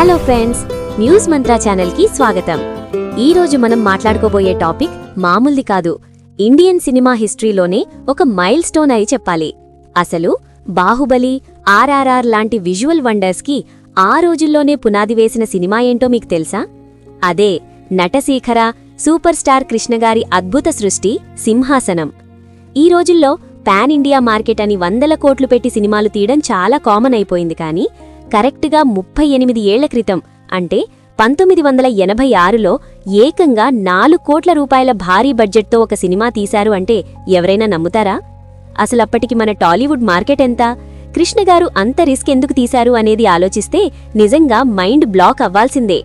Hello friends, news mantra ఛానల్కి స్వాగతం. ఈ రోజు మనం మాట్లాడుకోబోయే టాపిక్ మామూలుది కాదు. ఇండియన్ సినిమా హిస్టరీలోనే ఒక మైల్ స్టోన్ అయి చెప్పాలి. అసలు బాహుబలి, ఆర్ఆర్ఆర్ లాంటి విజువల్ వండర్స్కి ఆ రోజుల్లోనే పునాది వేసిన సినిమా ఏంటో మీకు తెలుసా? అదే నటశేఖర సూపర్ స్టార్ కృష్ణగారి అద్భుత సృష్టి సింహాసనం. ఈ రోజుల్లో పాన్ ఇండియా మార్కెట్ అని 100 కోట్లు పెట్టి సినిమాలు తీయడం చాలా కామన్ అయిపోయింది. కానీ కరెక్ట్గా 38 ఏళ్ల క్రితం, అంటే 1986లో ఏకంగా 4 కోట్ల రూపాయల భారీ బడ్జెట్తో ఒక సినిమా తీశారు అంటే ఎవరైనా నమ్ముతారా? అసలప్పటికి మన టాలీవుడ్ మార్కెట్ ఎంత? కృష్ణగారు అంత రిస్క్ ఎందుకు తీశారు అనేది ఆలోచిస్తే నిజంగా మైండ్ బ్లాక్ అవ్వాల్సిందే.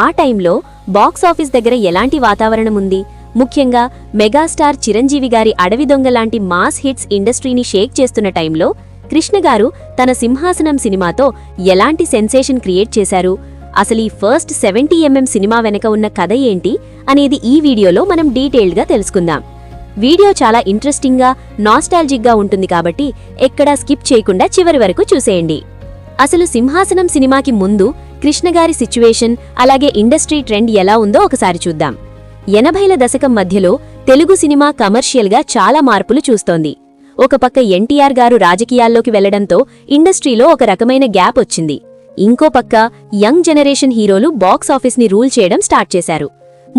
ఆ టైంలో బాక్సాఫీస్ దగ్గర ఎలాంటి వాతావరణం ఉంది? ముఖ్యంగా మెగాస్టార్ చిరంజీవి గారి అడవి దొంగ లాంటి మాస్ హిట్స్ ఇండస్ట్రీని షేక్ చేస్తున్న టైంలో కృష్ణగారు తన సింహాసనం సినిమాతో ఎలాంటి సెన్సేషన్ క్రియేట్ చేశారు? అసలు ఈ ఫస్ట్ 70mm సినిమా వెనక ఉన్న కథ ఏంటి అనేది ఈ వీడియోలో మనం డీటెయిల్డ్గా తెలుసుకుందాం. వీడియో చాలా ఇంట్రెస్టింగ్గా, నాస్టాల్జిక్గా ఉంటుంది కాబట్టి ఎక్కడా స్కిప్ చేయకుండా చివరి వరకు చూసేయండి. అసలు సింహాసనం సినిమాకి ముందు కృష్ణగారి సిచ్యువేషన్, అలాగే ఇండస్ట్రీ ట్రెండ్ ఎలా ఉందో ఒకసారి చూద్దాం. 80ల దశకం మధ్యలో తెలుగు సినిమా కమర్షియల్గా చాలా మార్పులు చూస్తోంది. ఒక పక్క ఎన్టీఆర్ గారు రాజకీయాల్లోకి వెళ్లడంతో ఇండస్ట్రీలో ఒక రకమైన గ్యాప్ వచ్చింది. ఇంకో పక్క యంగ్ జనరేషన్ హీరోలు బాక్సాఫీస్ని రూల్ చేయడం స్టార్ట్ చేశారు.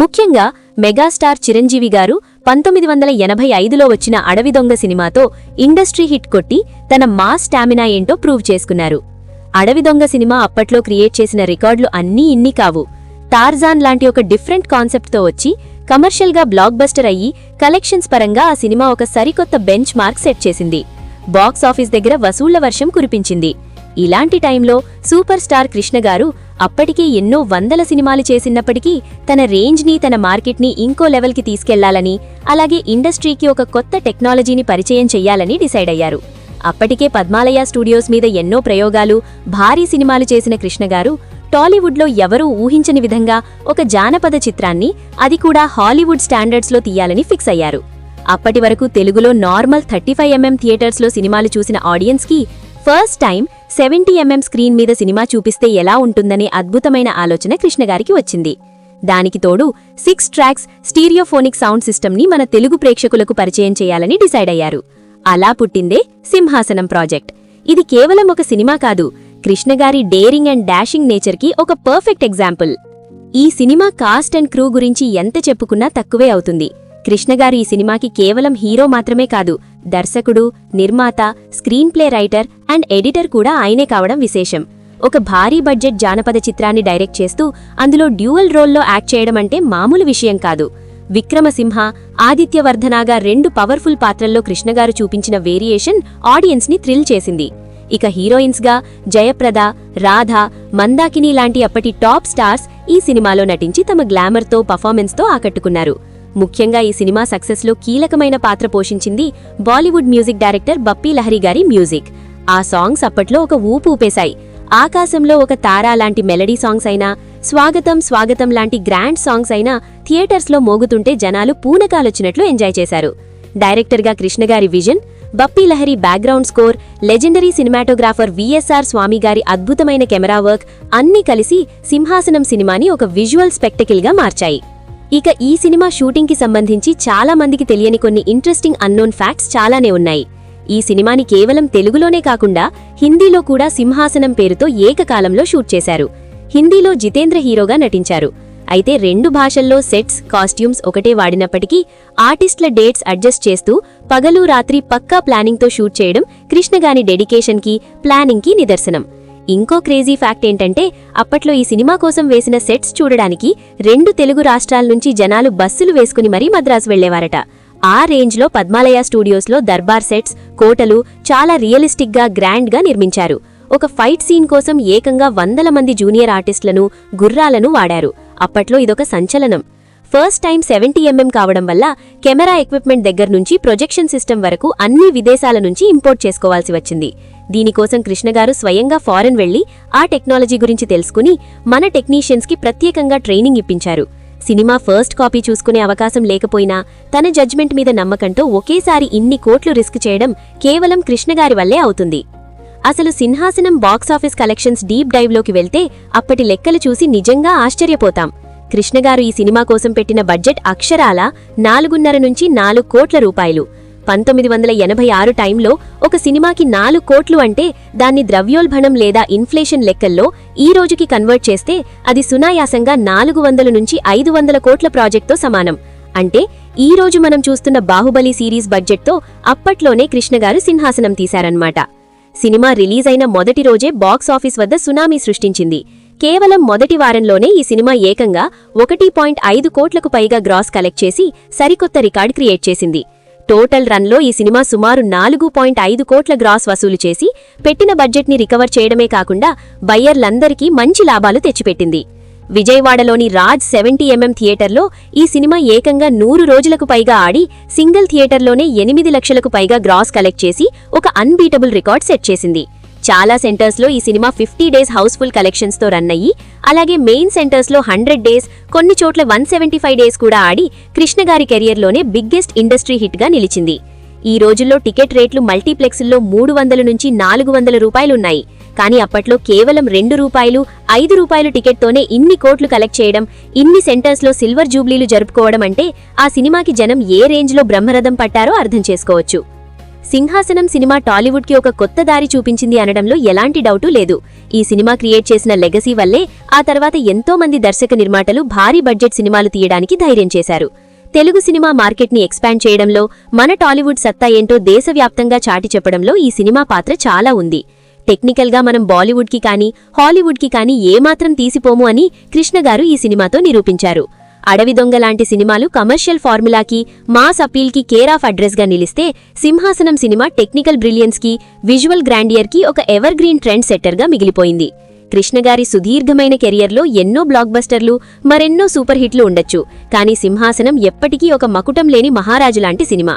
ముఖ్యంగా మెగాస్టార్ చిరంజీవి గారు 1985లో వచ్చిన అడవి దొంగ సినిమాతో ఇండస్ట్రీ హిట్ కొట్టి తన మాస్ స్టామినా ఏంటో ప్రూవ్ చేసుకున్నారు. అడవి దొంగ సినిమా అప్పట్లో క్రియేట్ చేసిన రికార్డులు అన్నీ ఇన్ని కావు. టార్జాన్ లాంటి ఒక డిఫరెంట్ కాన్సెప్ట్తో వచ్చి కమర్షియల్గా బ్లాక్ బస్టర్ అయ్యి కలెక్షన్స్ పరంగా ఆ సినిమా ఒక సరికొత్త బెంచ్ మార్క్ సెట్ చేసింది. బాక్సాఫీస్ దగ్గర వసూళ్ల వర్షం కురిపించింది. ఇలాంటి టైంలో సూపర్ స్టార్ కృష్ణగారు అప్పటికే ఎన్నో 100 సినిమాలు చేసినప్పటికీ తన రేంజ్ని, తన మార్కెట్ని ఇంకో లెవెల్కి తీసుకెళ్లాలని, అలాగే ఇండస్ట్రీకి ఒక కొత్త టెక్నాలజీని పరిచయం చెయ్యాలని డిసైడ్ అయ్యారు. అప్పటికే పద్మాలయ స్టూడియోస్ మీద ఎన్నో ప్రయోగాలు, భారీ సినిమాలు చేసిన కృష్ణగారు టాలీవుడ్లో ఎవరూ ఊహించని విధంగా ఒక జానపద చిత్రాన్ని, అది కూడా హాలీవుడ్ స్టాండర్డ్స్లో తీయాలని ఫిక్స్ అయ్యారు. అప్పటి వరకు తెలుగులో నార్మల్ 35mm థియేటర్స్లో సినిమాలు చూసిన ఆడియన్స్కి ఫస్ట్ టైం 70mm స్క్రీన్ మీద సినిమా చూపిస్తే ఎలా ఉంటుందనే అద్భుతమైన ఆలోచన కృష్ణగారికి వచ్చింది. దానికి తోడు 6 ట్రాక్స్ స్టీరియోఫోనిక్ సౌండ్ సిస్టమ్ని మన తెలుగు ప్రేక్షకులకు పరిచయం చేయాలని డిసైడ్ అయ్యారు. అలా పుట్టిందే సింహాసనం ప్రాజెక్ట్. ఇది కేవలం ఒక సినిమా కాదు, కృష్ణగారి డేరింగ్ అండ్ డాషింగ్ నేచర్కి ఒక పర్ఫెక్ట్ ఎగ్జాంపుల్. ఈ సినిమా కాస్ట్ అండ్ క్రూ గురించి ఎంత చెప్పుకున్నా తక్కువే అవుతుంది. కృష్ణగారు ఈ సినిమాకి కేవలం హీరో మాత్రమే కాదు, దర్శకుడు, నిర్మాత, screen play writer and editor కూడా ఆయనే కావడం విశేషం. ఒక భారీ బడ్జెట్ జానపద చిత్రాన్ని డైరెక్ట్ చేస్తూ అందులో డ్యూయల్ రోల్లో యాక్ట్ చేయడం అంటే మామూలు విషయం కాదు. విక్రమసింహ, ఆదిత్యవర్ధనగా 2 పవర్ఫుల్ పాత్రల్లో కృష్ణగారు చూపించిన వేరియేషన్ ఆడియన్స్ని థ్రిల్ చేసింది. ఇక హీరోయిన్స్గా జయప్రద, రాధ, మందాకిని లాంటి అప్పటి టాప్ స్టార్స్ ఈ సినిమాలో నటించి తమ గ్లామర్తో, పర్ఫార్మెన్స్తో ఆకట్టుకున్నారు. ముఖ్యంగా ఈ సినిమా సక్సెస్లో కీలకమైన పాత్ర పోషించింది బాలీవుడ్ మ్యూజిక్ డైరెక్టర్ బప్పీ లహరి గారి మ్యూజిక్. ఆ సాంగ్స్ అప్పట్లో ఒక ఊపు ఊపేశాయి. ఆకాశంలో ఒక తారా లాంటి మెలడీ సాంగ్స్ అయినా, స్వాగతం స్వాగతం లాంటి గ్రాండ్ సాంగ్స్ అయినా థియేటర్స్లో మోగుతుంటే జనాలు పూనకాలొచ్చినట్లు ఎంజాయ్ చేశారు. డైరెక్టర్గా కృష్ణగారి vision, Bappi Lahiri background score, legendary cinematographer VSR Swamy గారి అద్భుతమైన కెమెరా వర్క్ అన్నీ కలిసి సింహాసనం సినిమాని ఒక విజువల్ స్పెక్టకిల్గా మార్చాయి. ఇక ఈ సినిమా షూటింగ్కి సంబంధించి చాలా మందికి తెలియని కొన్ని ఇంట్రెస్టింగ్ అన్నోన్ ఫ్యాక్ట్స్ చాలానే ఉన్నాయి. ఈ సినిమాని కేవలం తెలుగులోనే కాకుండా హిందీలో కూడా సింహాసనం పేరుతో ఏకకాలంలో షూట్ చేశారు. హిందీలో జితేంద్ర హీరోగా నటించారు. అయితే 2 భాషల్లో సెట్స్, కాస్ట్యూమ్స్ ఒకటే వాడినప్పటికీ ఆర్టిస్టుల డేట్స్ అడ్జస్ట్ చేస్తూ పగలు రాత్రి పక్కా ప్లానింగ్తో షూట్ చేయడం కృష్ణగారి డెడికేషన్కి, ప్లానింగ్కి నిదర్శనం. ఇంకో క్రేజీ ఫ్యాక్ట్ ఏంటంటే అప్పట్లో ఈ సినిమా కోసం వేసిన సెట్స్ చూడడానికి 2 తెలుగు రాష్ట్రాల నుంచి జనాలు బస్సులు వేసుకుని మరీ మద్రాసు వెళ్లేవారట. ఆ రేంజ్లో పద్మాలయ స్టూడియోస్లో దర్బార్ సెట్స్, కోటలు చాలా రియలిస్టిక్గా, గ్రాండ్గా నిర్మించారు. ఒక ఫైట్ సీన్ కోసం ఏకంగా 100 మంది జూనియర్ ఆర్టిస్టులను, గుర్రాలను వాడారు. అప్పట్లో ఇదొక సంచలనం. ఫస్ట్ టైం 70mm కావడం వల్ల కెమెరా ఎక్విప్మెంట్ దగ్గర నుంచి ప్రొజెక్షన్ సిస్టమ్ వరకు అన్ని విదేశాల నుంచి ఇంపోర్ట్ చేసుకోవాల్సి వచ్చింది. దీనికోసం కృష్ణగారు స్వయంగా ఫారెన్ వెళ్లి ఆ టెక్నాలజీ గురించి తెలుసుకుని మన టెక్నీషియన్స్కి ప్రత్యేకంగా ట్రైనింగ్ ఇప్పించారు. సినిమా ఫస్ట్ కాపీ చూసుకునే అవకాశం లేకపోయినా తన జడ్జ్మెంట్ మీద నమ్మకంతో ఒకేసారి ఇన్ని కోట్లు రిస్క్ చేయడం కేవలం కృష్ణగారి వల్లే అవుతుంది. అసలు సింహాసనం బాక్సాఫీస్ కలెక్షన్స్ డీప్ డైవ్లోకి వెళ్తే అప్పటి లెక్కలు చూసి నిజంగా ఆశ్చర్యపోతాం. కృష్ణగారు ఈ సినిమా కోసం పెట్టిన బడ్జెట్ అక్షరాల 4.5 నుంచి 4 కోట్ల రూపాయలు. 1986 టైంలో ఒక సినిమాకి 4 కోట్లు అంటే దాన్ని ద్రవ్యోల్బణం లేదా ఇన్ఫ్లేషన్ లెక్కల్లో ఈ రోజుకి కన్వర్ట్ చేస్తే అది సునాయాసంగా 400 నుంచి 500 కోట్ల ప్రాజెక్ట్తో సమానం. అంటే ఈ రోజు మనం చూస్తున్న బాహుబలి సిరీస్ బడ్జెట్తో అప్పట్లోనే కృష్ణగారు సింహాసనం తీశారన్నమాట. సినిమా రిలీజ్ అయిన మొదటి రోజే బాక్సాఫీస్ వద్ద సునామీ సృష్టించింది. కేవలం మొదటి వారంలోనే ఈ సినిమా ఏకంగా 1.5 కోట్లకు పైగా గ్రాస్ కలెక్ట్ చేసి సరికొత్త రికార్డ్ క్రియేట్ చేసింది. టోటల్ రన్లో ఈ సినిమా సుమారు 4.5 కోట్ల గ్రాస్ వసూలు చేసి పెట్టిన బడ్జెట్ని రికవర్ చేయడమే కాకుండా బయ్యర్లందరికీ మంచి లాభాలు తెచ్చిపెట్టింది. విజయవాడలోని రాజ్ 70mm థియేటర్లో ఈ సినిమా ఏకంగా 100 రోజులకు పైగా ఆడి సింగిల్ థియేటర్లోనే 8 లక్షలకు పైగా గ్రాస్ కలెక్ట్ చేసి ఒక అన్బీటబుల్ రికార్డ్ సెట్ చేసింది. చాలా సెంటర్స్లో ఈ సినిమా 50 డేస్ హౌస్ఫుల్ కలెక్షన్స్తో రన్ అయ్యి, అలాగే మెయిన్ సెంటర్స్లో 100 డేస్, కొన్ని చోట్ల 175 డేస్ కూడా ఆడి కృష్ణగారి కెరియర్లోనే బిగ్గెస్ట్ ఇండస్ట్రీ హిట్గా నిలిచింది. ఈ రోజుల్లో టికెట్ రేట్లు మల్టీప్లెక్స్ల్లో 300 నుంచి 400 రూపాయలున్నాయి. కానీ అప్పట్లో కేవలం 2 రూపాయలు, 5 రూపాయలు టికెట్తోనే ఇన్ని కోట్లు కలెక్ట్ చేయడం, ఇన్ని సెంటర్స్లో సిల్వర్ జూబ్లీలు జరుపుకోవడం అంటే ఆ సినిమాకి జనం ఏ రేంజ్లో బ్రహ్మరథం పట్టారో అర్థం చేసుకోవచ్చు. సింహాసనం సినిమా టాలీవుడ్కి ఒక కొత్త దారి చూపించింది అనడంలో ఎలాంటి డౌటూ లేదు. ఈ సినిమా క్రియేట్ చేసిన లెగసీ వల్లే ఆ తర్వాత ఎంతో మంది దర్శక నిర్మాతలు భారీ బడ్జెట్ సినిమాలు తీయడానికి ధైర్యం చేశారు. తెలుగు సినిమా మార్కెట్ని ఎక్స్పాండ్ చేయడంలో, మన టాలీవుడ్ సత్తా ఏంటో దేశవ్యాప్తంగా చాటి చెప్పడంలో ఈ సినిమా పాత్ర చాలా ఉంది. టెక్నికల్గా మనం బాలీవుడ్కి కానీ హాలీవుడ్కి కానీ ఏమాత్రం తీసిపోము అని కృష్ణగారు ఈ సినిమాతో నిరూపించారు. అడవి దొంగ లాంటి సినిమాలు కమర్షియల్ ఫార్ములాకి, మాస్ అపీల్కి కేర్ ఆఫ్ అడ్రస్గా నిలిస్తే, సింహాసనం సినిమా టెక్నికల్ బ్రిలియన్స్కి, విజువల్ గ్రాండియర్కి ఒక ఎవర్ గ్రీన్ ట్రెండ్ సెట్టర్గా మిగిలిపోయింది. కృష్ణగారి సుదీర్ఘమైన కెరియర్లో ఎన్నో బ్లాక్ బస్టర్లు, మరెన్నో సూపర్ హిట్లు ఉండొచ్చు, కానీ సింహాసనం ఎప్పటికీ ఒక మకుటం లేని మహారాజు లాంటి సినిమా.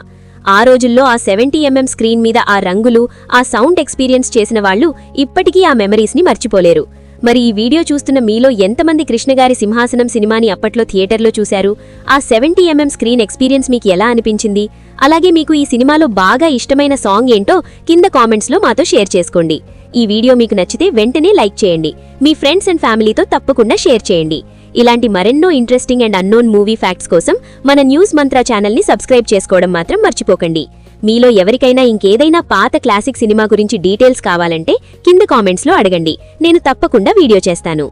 ఆ రోజుల్లో ఆ 70mm స్క్రీన్ మీద ఆ రంగులు, ఆ సౌండ్ ఎక్స్పీరియన్స్ చేసిన వాళ్లు ఇప్పటికీ ఆ మెమరీస్ని మర్చిపోలేరు. మరి ఈ వీడియో చూస్తున్న మీలో ఎంతమంది కృష్ణగారి సింహాసనం సినిమాని అప్పట్లో థియేటర్లో చూశారు? ఆ 70mm స్క్రీన్ ఎక్స్పీరియన్స్ మీకు ఎలా అనిపించింది? అలాగే మీకు ఈ సినిమాలో బాగా ఇష్టమైన సాంగ్ ఏంటో కింద కామెంట్స్లో మాతో షేర్ చేసుకోండి. ఈ వీడియో మీకు నచ్చితే వెంటనే లైక్ చేయండి. మీ ఫ్రెండ్స్ అండ్ ఫ్యామిలీతో తప్పకుండా షేర్ చేయండి. ఇలాంటి మరెన్నో interesting and unknown movie facts కోసం మన న్యూస్ మంత్ర ఛానల్ని సబ్స్క్రైబ్ చేసుకోవడం మాత్రం మర్చిపోకండి. మీలో ఎవరికైనా ఇంకేదైనా పాత క్లాసిక్ సినిమా గురించి డీటెయిల్స్ కావాలంటే కింద కామెంట్స్లో అడగండి. నేను తప్పకుండా వీడియో చేస్తాను.